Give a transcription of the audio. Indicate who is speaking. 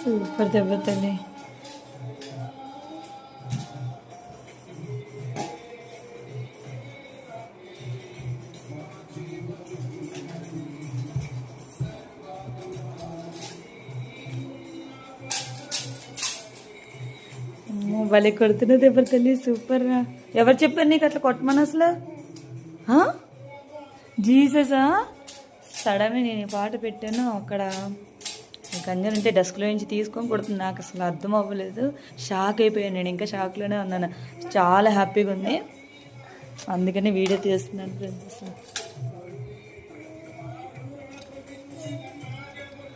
Speaker 1: Super దెబ్బ తల్లి. భలే కొడుతున్నా దెబ్బ తల్లి, సూపర్ రా. ఎవరు చెప్పారు నీకు అట్లా కొట్టమని అసలు? జీససా? సడన్గా నేను ఈ పాట పెట్టాను అక్కడ గంజలు ఉంటే డస్క్లో నుంచి తీసుకొని కొడుతుంది. నాకు అసలు అర్థం అవ్వలేదు, షాక్ అయిపోయాను. నేను ఇంకా షాక్లోనే ఉన్నాను. చాలా హ్యాపీగా ఉంది, అందుకని వీడియో తీస్తున్నాను ఫ్రెండ్స్.